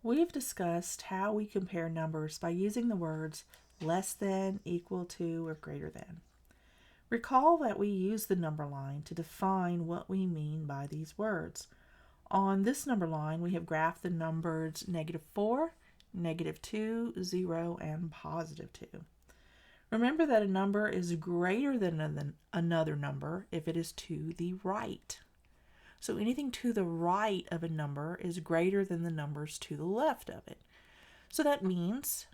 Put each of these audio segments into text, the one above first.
We've discussed how we compare numbers by using the words less than, equal to, or greater than. Recall that we use the number line to define what we mean by these words. On this number line, we have graphed the numbers -4, -2, 0, and +2. Remember that a number is greater than another number if it is to the right. So anything to the right of a number is greater than the numbers to the left of it. So that means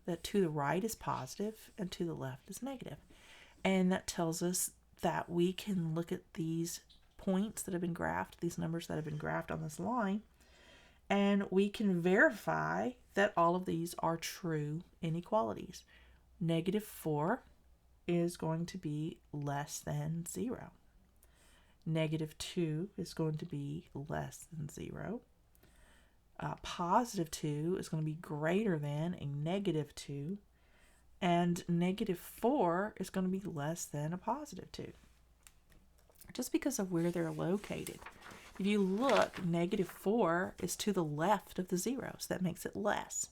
that to the right is positive and to the left is negative. And that tells us that we can look at these points that have been graphed, these numbers that have been graphed on this line, and we can verify that all of these are true inequalities. -4 is going to be less than 0. -2 is going to be less than 0. +2 is going to be greater than a -2. And -4 is going to be less than a +2. Just because of where they're located. If you look, -4 is to the left of the 0, so that makes it less.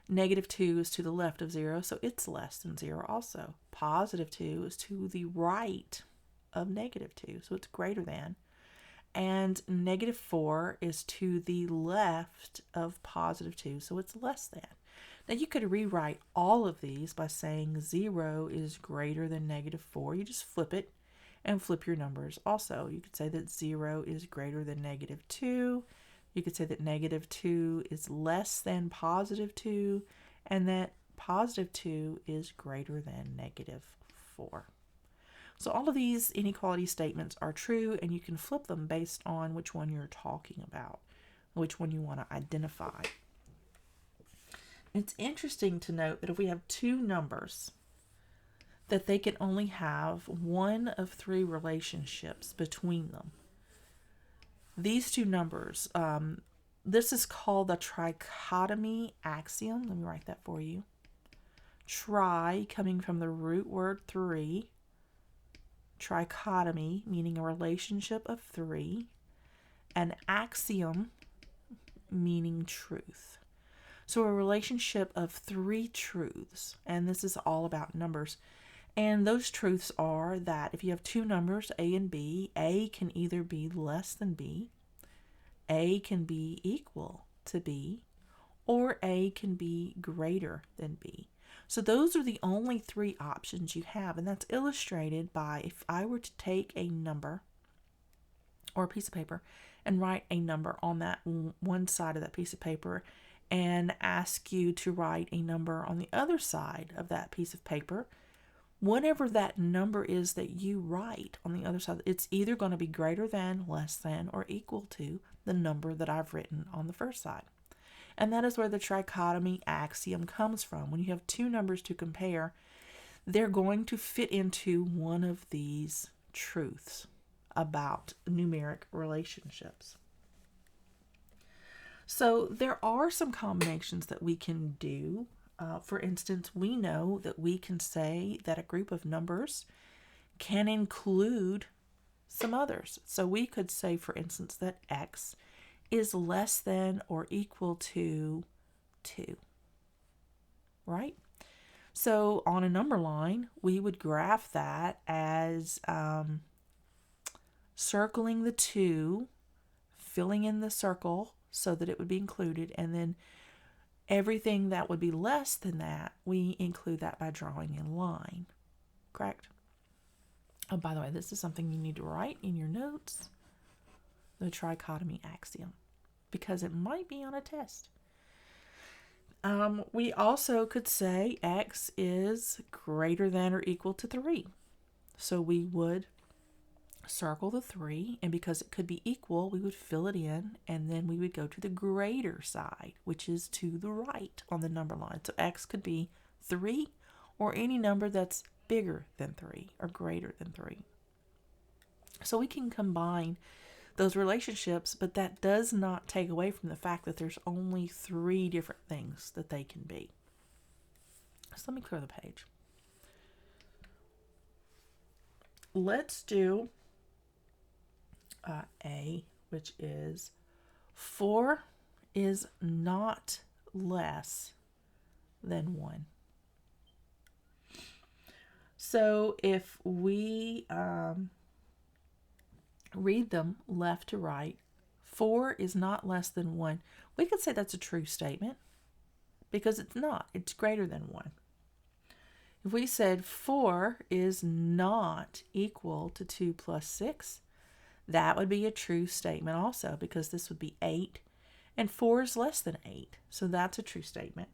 -2 is to the left of 0, so it's less than 0 also. +2 is to the right of -2, so it's greater than. And -4 is to the left of +2, so it's less than. Now you could rewrite all of these by saying 0 is greater than -4. You just flip it and flip your numbers also. You could say that 0 is greater than -2. You could say that -2 is less than +2, and that +2 is greater than -4. So all of these inequality statements are true, and you can flip them based on which one you're talking about, which one you want to identify. It's interesting to note that if we have two numbers, that they can only have one of three relationships between them. These two numbers, this is called the trichotomy axiom. Let me write that for you. Tri coming from the root word 3. Trichotomy meaning a relationship of 3. And axiom meaning truth. So a relationship of 3 truths, and this is all about numbers. And those truths are that if you have two numbers, A and B, A can either be less than B, A can be equal to B, or A can be greater than B. So those are the only 3 options you have, and that's illustrated by if I were to take a number or a piece of paper and write a number on that one side of that piece of paper and ask you to write a number on the other side of that piece of paper, whatever that number is that you write on the other side, it's either going to be greater than, less than, or equal to the number that I've written on the first side. And that is where the trichotomy axiom comes from. When you have two numbers to compare, they're going to fit into one of these truths about numeric relationships. So there are some combinations that we can do. For instance, we know that we can say that a group of numbers can include some others. So we could say, for instance, that x is less than or equal to 2, right? So on a number line, we would graph that as circling the 2, filling in the circle so that it would be included, and then everything that would be less than that, we include that by drawing a line, correct? Oh, by the way, this is something you need to write in your notes, the trichotomy axiom, because it might be on a test. We also could say x is greater than or equal to 3. So we would circle the 3, and because it could be equal, we would fill it in, and then we would go to the greater side, which is to the right on the number line. So x could be 3 or any number that's bigger than 3 or greater than 3. So we can combine those relationships, but that does not take away from the fact that there's only 3 different things that they can be. So let me clear the page. Let's do A, which is 4 is not less than 1. So if we read them left to right, 4 is not less than 1. We could say that's a true statement because it's not. It's greater than 1. If we said 4 is not equal to 2 plus 6, that would be a true statement also, because this would be 8, and 4 is less than 8. So that's a true statement.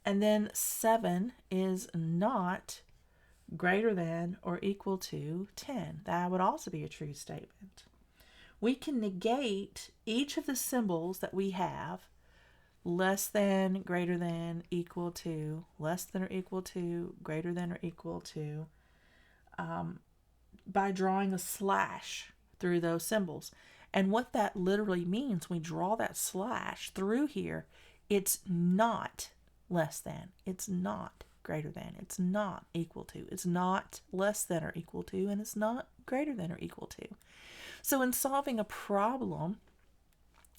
And then 7 is not greater than or equal to 10. That would also be a true statement. We can negate each of the symbols that we have, less than, greater than, equal to, less than or equal to, greater than or equal to, by drawing a slash through those symbols. And what that literally means, we draw that slash through here, it's not less than, it's not greater than, it's not equal to, it's not less than or equal to, and it's not greater than or equal to. So in solving a problem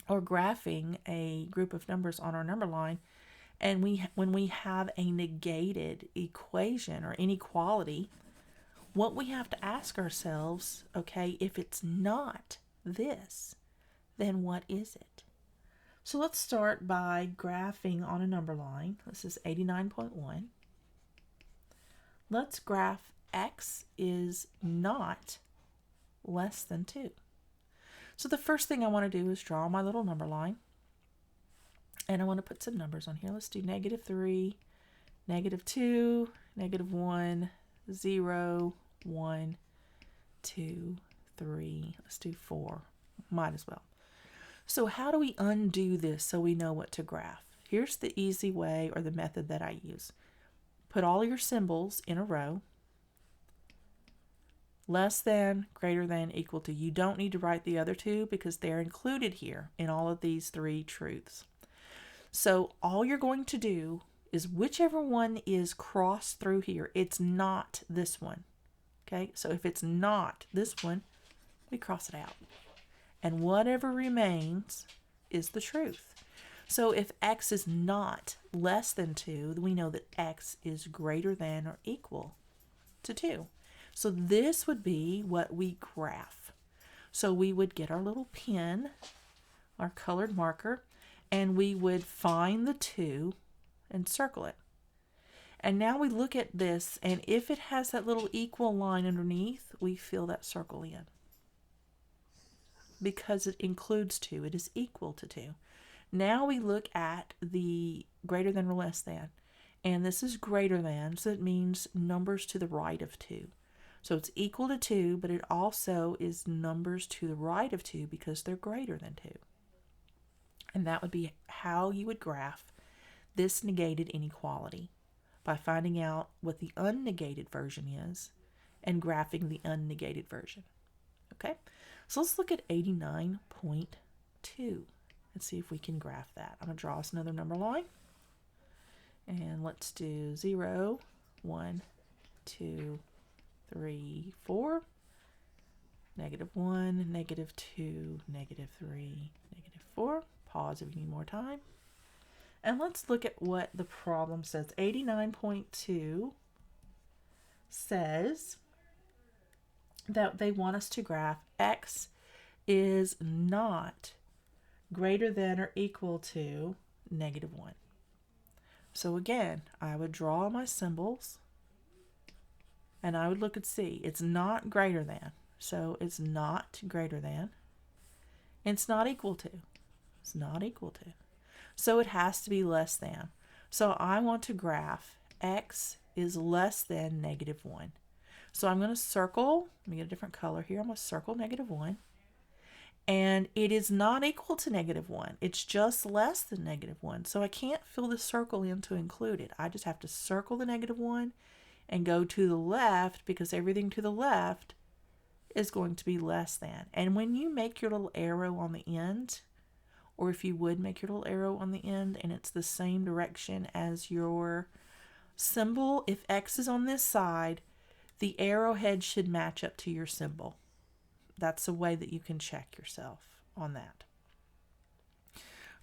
or graphing a group of numbers on our number line, and when we have a negated equation or inequality, what we have to ask ourselves, okay, if it's not this, then what is it? So let's start by graphing on a number line. This is 89.1. Let's graph x is not less than 2. So the first thing I want to do is draw my little number line. And I want to put some numbers on here. Let's do -3, -2, -1, 0, 1, 2, 3. Let's do 4. Might as well. So how do we undo this so we know what to graph? Here's the easy way, or the method that I use. Put all your symbols in a row. Less than, greater than, equal to. You don't need to write the other two because they're included here in all of these 3 truths. So all you're going to do is whichever one is crossed through here, it's not this one. Okay, so if it's not this one, we cross it out. And whatever remains is the truth. So if x is not less than 2, then we know that x is greater than or equal to 2. So this would be what we graph. So we would get our little pen, our colored marker, and we would find the 2 and circle it. And now we look at this, and if it has that little equal line underneath, we fill that circle in. Because it includes 2, it is equal to 2. Now we look at the greater than or less than, and this is greater than, so it means numbers to the right of 2. So it's equal to 2, but it also is numbers to the right of 2 because they're greater than 2. And that would be how you would graph this negated inequality, by finding out what the unnegated version is and graphing the unnegated version. Okay, so let's look at 89.2 and see if we can graph that. I'm going to draw us another number line. And let's do 0, 1, 2, 3, 4, -1, -2, -3, -4. Pause if you need more time. And let's look at what the problem says. 89.2 says that they want us to graph x is not greater than or equal to -1. So again, I would draw my symbols and I would look and see. It's not greater than. So it's not greater than. It's not equal to. It's not equal to. So it has to be less than. So I want to graph x is less than -1. So I'm going to circle, let me get a different color here. I'm going to circle -1. And it is not equal to -1. It's just less than -1. So I can't fill the circle in to include it. I just have to circle the -1 and go to the left, because everything to the left is going to be less than. And when you make your little arrow on the end, or if you would make your little arrow on the end and it's the same direction as your symbol, if x is on this side, the arrowhead should match up to your symbol. That's a way that you can check yourself on that.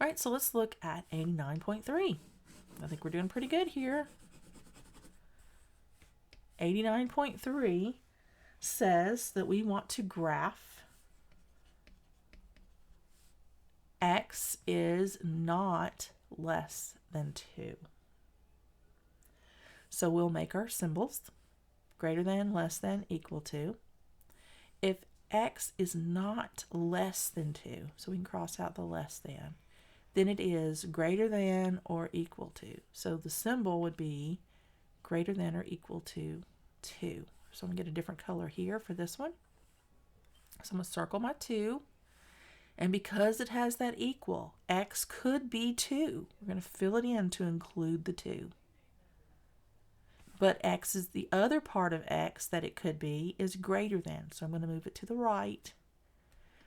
All right, so let's look at 89.3. I think we're doing pretty good here. 89.3 says that we want to graph x is not less than 2. So we'll make our symbols greater than, less than, equal to. If x is not less than 2, so we can cross out the less than, then it is greater than or equal to. So the symbol would be greater than or equal to 2. So I'm going to get a different color here for this one. So I'm going to circle my 2. And because it has that equal, x could be 2. We're going to fill it in to include the 2. But x is the other part of x that it could be is greater than. So I'm going to move it to the right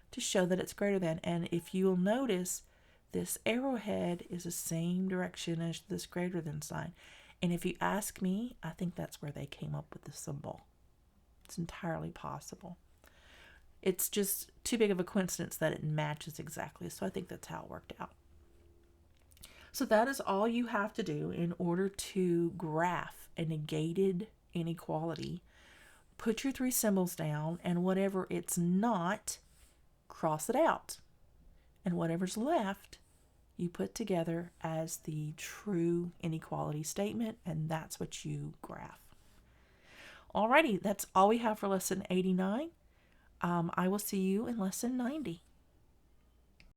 to show that it's greater than. And if you'll notice, this arrowhead is the same direction as this greater than sign. And if you ask me, I think that's where they came up with the symbol. It's entirely possible. It's just too big of a coincidence that it matches exactly. So I think that's how it worked out. So that is all you have to do in order to graph a negated inequality. Put your 3 symbols down, and whatever it's not, cross it out. And whatever's left, you put together as the true inequality statement, and that's what you graph. Alrighty, that's all we have for lesson 89. I will see you in lesson 90.